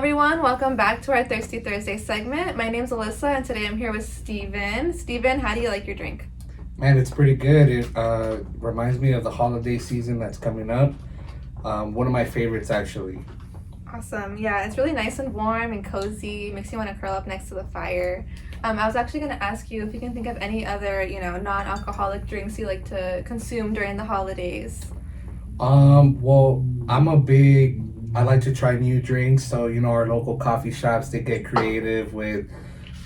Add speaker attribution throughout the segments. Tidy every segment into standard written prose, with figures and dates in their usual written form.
Speaker 1: everyone, welcome back to our Thirsty Thursday segment. My name's Alyssa and today I'm here with Steven. Steven, how do you like your drink?
Speaker 2: Man, it's pretty good. It reminds me of the holiday season that's coming up. One of my favorites, actually.
Speaker 1: Awesome. Yeah, it's really nice and warm and cozy. Makes you want to curl up next to the fire. I was actually going to ask you if you can think of any other, non-alcoholic drinks you like to consume during the holidays.
Speaker 2: Well, I like to try new drinks. So, our local coffee shops, they get creative with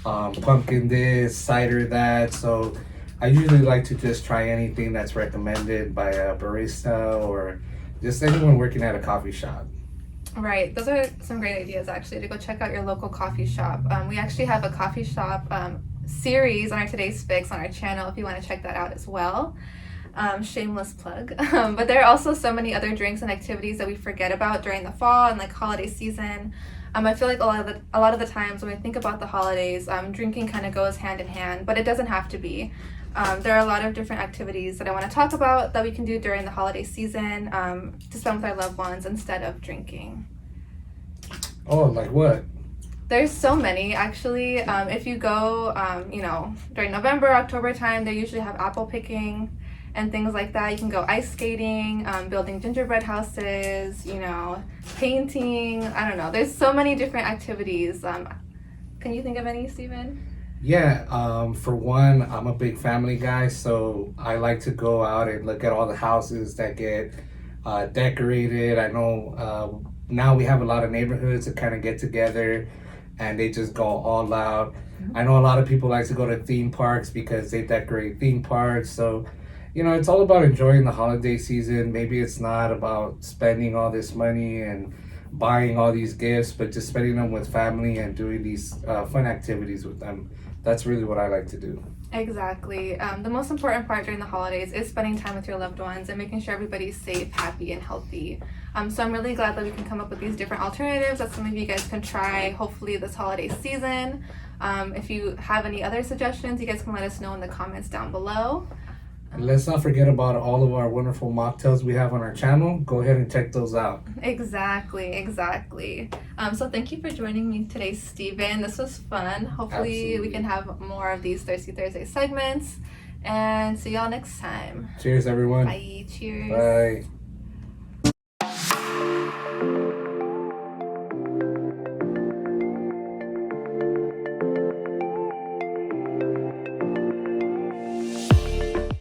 Speaker 2: pumpkin this, cider that. So I usually like to just try anything that's recommended by a barista or just anyone working at a coffee shop.
Speaker 1: Right, those are some great ideas actually to go check out your local coffee shop. We actually have a coffee shop series on our Today's Fix on our channel if you want to check that out as well. Shameless plug. But there are also so many other drinks and activities that we forget about during the fall and like holiday season. I feel like a lot of the times when we think about the holidays, drinking kind of goes hand in hand, but it doesn't have to be. There are a lot of different activities that I want to talk about that we can do during the holiday season to spend with our loved ones instead of drinking.
Speaker 2: Oh, like what?
Speaker 1: There's so many actually. If you go, during November, October time, they usually have apple picking and things like that. You can go ice skating, building gingerbread houses, painting. I don't know. There's so many different activities. Can you think of any, Steven?
Speaker 2: Yeah, for one, I'm a big family guy, so I like to go out and look at all the houses that get decorated. I know now we have a lot of neighborhoods that kind of get together and they just go all out. I know a lot of people like to go to theme parks because they decorate theme parks. So, it's all about enjoying the holiday season. Maybe it's not about spending all this money and buying all these gifts, but just spending them with family and doing these fun activities with them. That's really what I like to do.
Speaker 1: Exactly. The most important part during the holidays is spending time with your loved ones and making sure everybody's safe, happy, and healthy. So I'm really glad that we can come up with these different alternatives that some of you guys can try hopefully this holiday season. If you have any other suggestions, you guys can let us know in the comments down below.
Speaker 2: And let's not forget about all of our wonderful mocktails we have on our channel. Go ahead and check those out.
Speaker 1: Exactly. So thank you for joining me today, Steven. This was fun. Hopefully
Speaker 2: Absolutely.
Speaker 1: we can have more of these Thirsty Thursday segments. And see y'all next time.
Speaker 2: Cheers, everyone.
Speaker 1: Bye. Cheers.
Speaker 2: Bye.